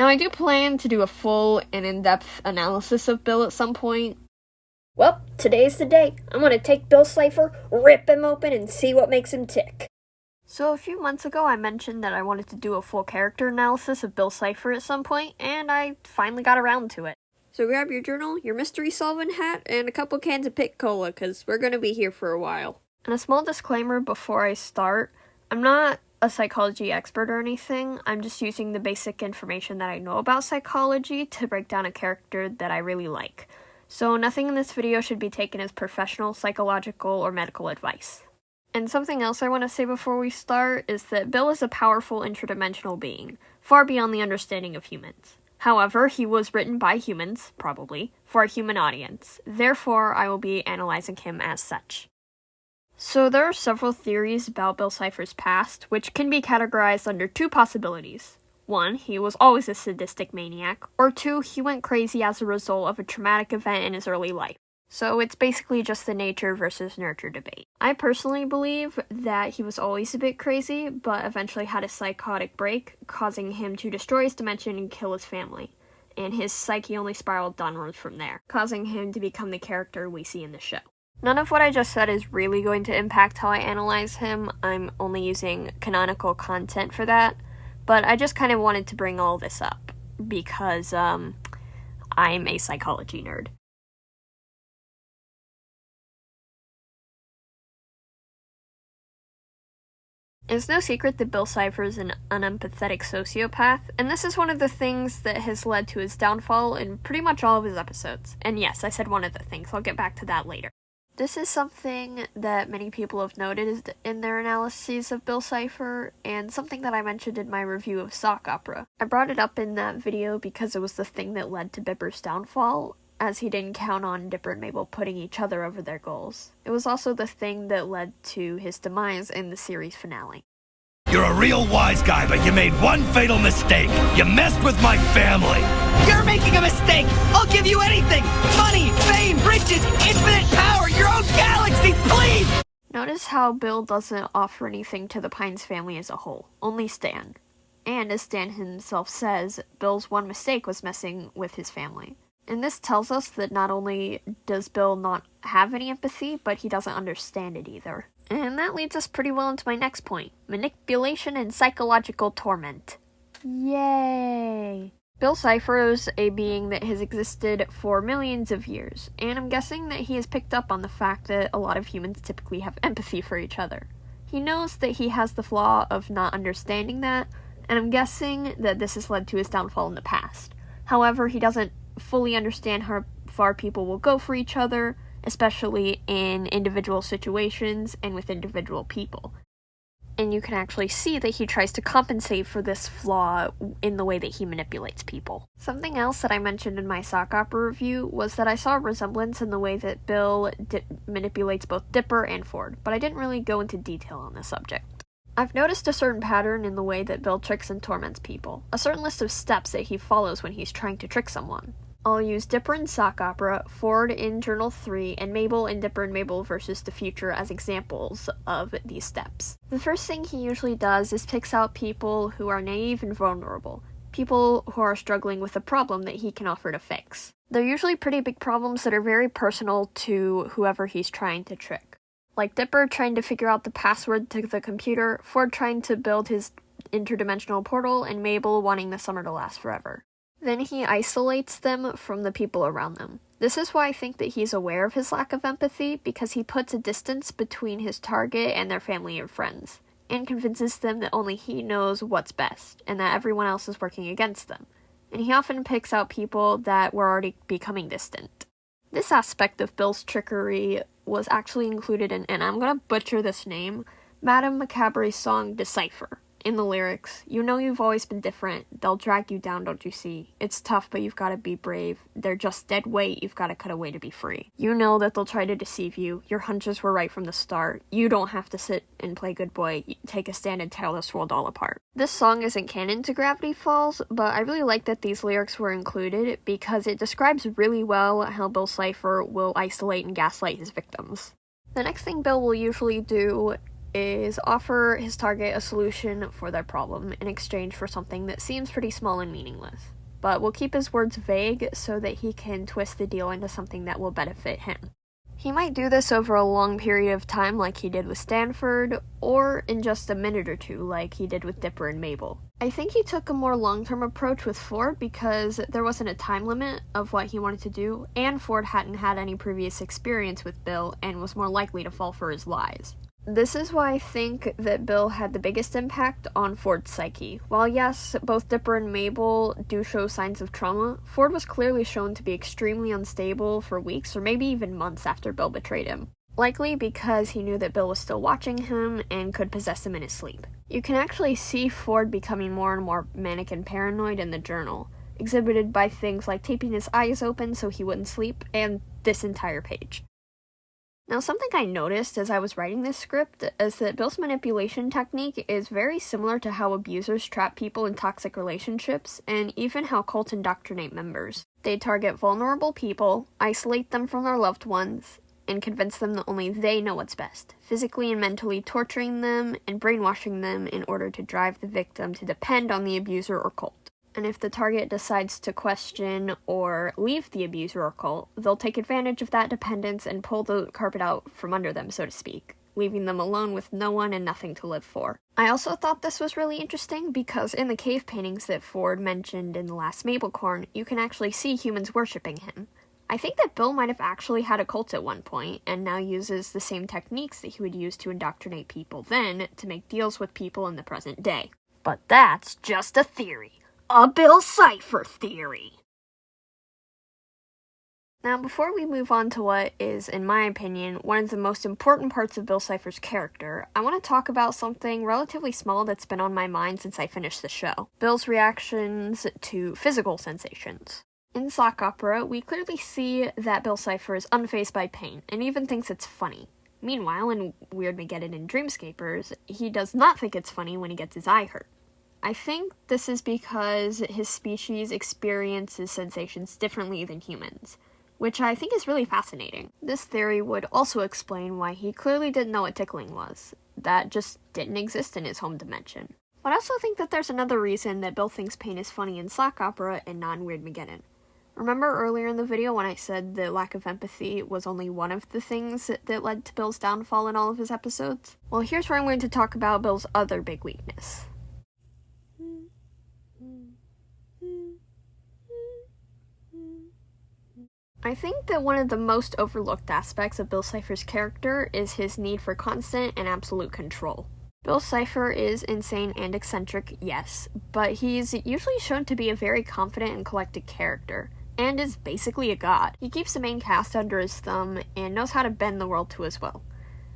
I do plan to do a full and in-depth analysis of Bill at some point. Well, today's the day. I'm gonna take Bill Cipher, rip him open, and see what makes him tick. So a few months ago, I mentioned that I wanted to do a full character analysis of Bill Cipher at some point, and I finally got around to it. So grab your journal, your mystery solving hat, and a couple cans of Pick Cola, because we're going to be here for a while. And a small disclaimer before I start, I'm not a psychology expert or anything, I'm just using the basic information that I know about psychology to break down a character that I really like. So nothing in this video should be taken as professional, psychological, or medical advice. And something else I want to say before we start is that Bill is a powerful interdimensional being, far beyond the understanding of humans. However, he was written by humans, probably, for a human audience. Therefore, I will be analyzing him as such. So there are several theories about Bill Cipher's past, which can be categorized under two possibilities. 1, he was always a sadistic maniac, or 2, he went crazy as a result of a traumatic event in his early life. So it's basically just the nature versus nurture debate. I personally believe that he was always a bit crazy, but eventually had a psychotic break, causing him to destroy his dimension and kill his family. And his psyche only spiraled downwards from there, causing him to become the character we see in the show. None of what I just said is really going to impact how I analyze him. I'm only using canonical content for that. But I just kind of wanted to bring all this up, because I'm a psychology nerd. It's no secret that Bill Cipher is an unempathetic sociopath, and this is one of the things that has led to his downfall in pretty much all of his episodes. And yes, I said one of the things, I'll get back to that later. This is something that many people have noted in their analyses of Bill Cipher, and something that I mentioned in my review of Sock Opera. I brought it up in that video because it was the thing that led to Bipper's downfall, as he didn't count on Dipper and Mabel putting each other over their goals. It was also the thing that led to his demise in the series finale. You're a real wise guy, but you made one fatal mistake. You messed with my family. You're making a mistake! I'll give you anything! Money, fame, riches, infinite power, your own galaxy, please! Notice how Bill doesn't offer anything to the Pines family as a whole, only Stan. And as Stan himself says, Bill's one mistake was messing with his family. And this tells us that not only does Bill not have any empathy, but he doesn't understand it either. And that leads us pretty well into my next point, manipulation and psychological torment. Yay! Bill Cipher is a being that has existed for millions of years, and I'm guessing that he has picked up on the fact that a lot of humans typically have empathy for each other. He knows that he has the flaw of not understanding that, and I'm guessing that this has led to his downfall in the past. However, he doesn't fully understand how far people will go for each other, especially in individual situations and with individual people. And you can actually see that he tries to compensate for this flaw in the way that he manipulates people. Something else that I mentioned in my Sock Opera review was that I saw a resemblance in the way that Bill manipulates both Dipper and Ford, but I didn't really go into detail on this subject. I've noticed a certain pattern in the way that Bill tricks and torments people, a certain list of steps that he follows when he's trying to trick someone. I'll use Dipper in Sock Opera, Ford in Journal 3, and Mabel in Dipper and Mabel vs. the Future as examples of these steps. The first thing he usually does is picks out people who are naive and vulnerable, people who are struggling with a problem that he can offer to fix. They're usually pretty big problems that are very personal to whoever he's trying to trick. Like Dipper trying to figure out the password to the computer, Ford trying to build his interdimensional portal, and Mabel wanting the summer to last forever. Then he isolates them from the people around them. This is why I think that he's aware of his lack of empathy, because he puts a distance between his target and their family and friends, and convinces them that only he knows what's best, and that everyone else is working against them. And he often picks out people that were already becoming distant. This aspect of Bill's trickery was actually included in, and I'm gonna butcher this name, Madame Macabre's song Decipher. In the lyrics, "You know you've always been different, they'll drag you down, don't you see? It's tough, but you've gotta be brave. They're just dead weight, you've gotta cut away to be free. You know that they'll try to deceive you, your hunches were right from the start. You don't have to sit and play good boy, take a stand and tear this world all apart." This song isn't canon to Gravity Falls, but I really like that these lyrics were included because it describes really well how Bill Cipher will isolate and gaslight his victims. The next thing Bill will usually do is offer his target a solution for their problem in exchange for something that seems pretty small and meaningless. but will keep his words vague so that he can twist the deal into something that will benefit him. He might do this over a long period of time like he did with Stanford, or in just a minute or two like he did with Dipper and Mabel. I think he took a more long-term approach with Ford because there wasn't a time limit of what he wanted to do, and Ford hadn't had any previous experience with Bill and was more likely to fall for his lies. This is why I think that Bill had the biggest impact on Ford's psyche. While yes, both Dipper and Mabel do show signs of trauma, Ford was clearly shown to be extremely unstable for weeks or maybe even months after Bill betrayed him. Likely because he knew that Bill was still watching him and could possess him in his sleep. You can actually see Ford becoming more and more manic and paranoid in the journal, exhibited by things like taping his eyes open so he wouldn't sleep, and this entire page. Now, something I noticed as I was writing this script is that Bill's manipulation technique is very similar to how abusers trap people in toxic relationships, and even how cults indoctrinate members. They target vulnerable people, isolate them from their loved ones, and convince them that only they know what's best, physically and mentally torturing them and brainwashing them in order to drive the victim to depend on the abuser or cult. And if the target decides to question or leave the abuser or cult, they'll take advantage of that dependence and pull the carpet out from under them, so to speak, leaving them alone with no one and nothing to live for. I also thought this was really interesting because in the cave paintings that Ford mentioned in the last Mabelcorn, you can actually see humans worshipping him. I think that Bill might have actually had a cult at one point, and now uses the same techniques that he would use to indoctrinate people then to make deals with people in the present day. But that's just a theory. A Bill Cipher theory. Now, before we move on to what is, in my opinion, one of the most important parts of Bill Cipher's character, I want to talk about something relatively small that's been on my mind since I finished the show. Bill's reactions to physical sensations. In Sock Opera, we clearly see that Bill Cipher is unfazed by pain, and even thinks it's funny. Meanwhile, in Weirdmageddon and Dreamscapers, he does not think it's funny when he gets his eye hurt. I think this is because his species experiences sensations differently than humans, which I think is really fascinating. This theory would also explain why he clearly didn't know what tickling was. That just didn't exist in his home dimension. But I also think that there's another reason that Bill thinks pain is funny in Sock Opera and not in Weirdmageddon. Remember earlier in the video when I said that lack of empathy was only one of the things that led to Bill's downfall in all of his episodes? Well, here's where I'm going to talk about Bill's other big weakness. I think that one of the most overlooked aspects of Bill Cipher's character is his need for constant and absolute control. Bill Cipher is insane and eccentric, yes, but he's usually shown to be a very confident and collected character, and is basically a god. He keeps the main cast under his thumb and knows how to bend the world to his will.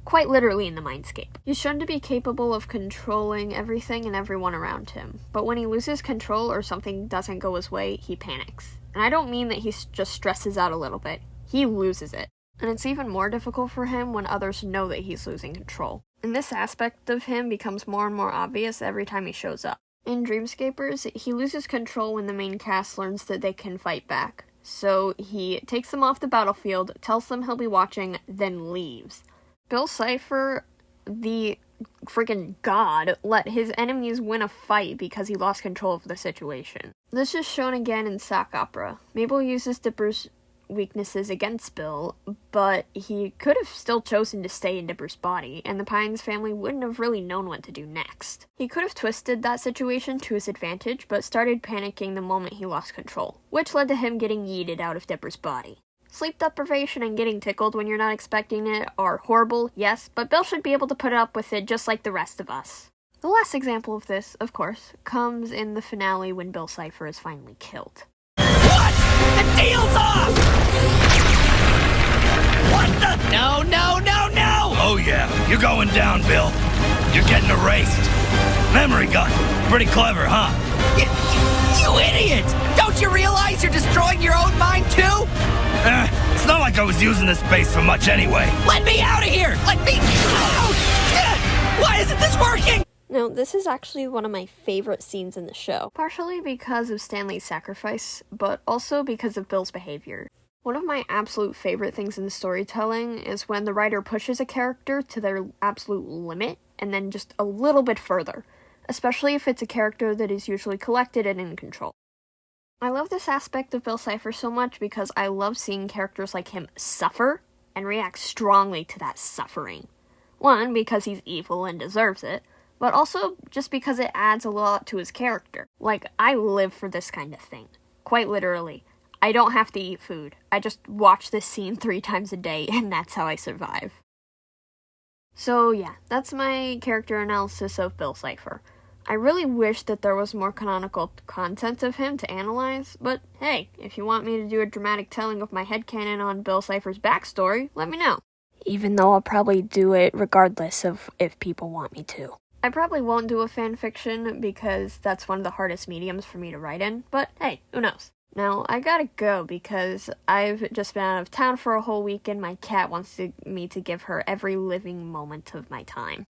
Quite literally in the mindscape. He's shown to be capable of controlling everything and everyone around him, but when he loses control or something doesn't go his way, he panics. And I don't mean that he just stresses out a little bit, he loses it. And it's even more difficult for him when others know that he's losing control. And this aspect of him becomes more and more obvious every time he shows up. In Dreamscapers, he loses control when the main cast learns that they can fight back. So he takes them off the battlefield, tells them he'll be watching, then leaves. Bill Cipher, the freaking god, let his enemies win a fight because he lost control of the situation. This is shown again in Sock Opera. Mabel uses Dipper's weaknesses against Bill, but he could have still chosen to stay in Dipper's body, and the Pines family wouldn't have really known what to do next. He could have twisted that situation to his advantage, but started panicking the moment he lost control, which led to him getting yeeted out of Dipper's body. Sleep deprivation and getting tickled when you're not expecting it are horrible, yes, but Bill should be able to put up with it just like the rest of us. The last example of this, of course, comes in the finale when Bill Cipher is finally killed. What? The deal's off! What the? No, no, no, no! Oh yeah, you're going down, Bill. You're getting erased. Memory gun. Pretty clever, huh? You idiot! Don't you realize you're destroying your own mind too? It's not like I was using this space for much anyway. Let me out of here! Let me out! Why isn't this working? Now, this is actually one of my favorite scenes in the show, partially because of Stanley's sacrifice, but also because of Bill's behavior. One of my absolute favorite things in storytelling is when the writer pushes a character to their absolute limit, and then just a little bit further, especially if it's a character that is usually collected and in control. I love this aspect of Bill Cipher so much because I love seeing characters like him suffer and react strongly to that suffering. One, because he's evil and deserves it, but also just because it adds a lot to his character. Like, I live for this kind of thing. Quite literally. I don't have to eat food. I just watch this scene 3 times a day, and that's how I survive. So yeah, that's my character analysis of Bill Cipher. I really wish that there was more canonical content of him to analyze, but hey, if you want me to do a dramatic telling of my headcanon on Bill Cipher's backstory, let me know. Even though I'll probably do it regardless of if people want me to. I probably won't do a fanfiction because that's one of the hardest mediums for me to write in, but hey, who knows? Now, I gotta go because I've just been out of town for a whole week and my cat wants me to give her every living moment of my time.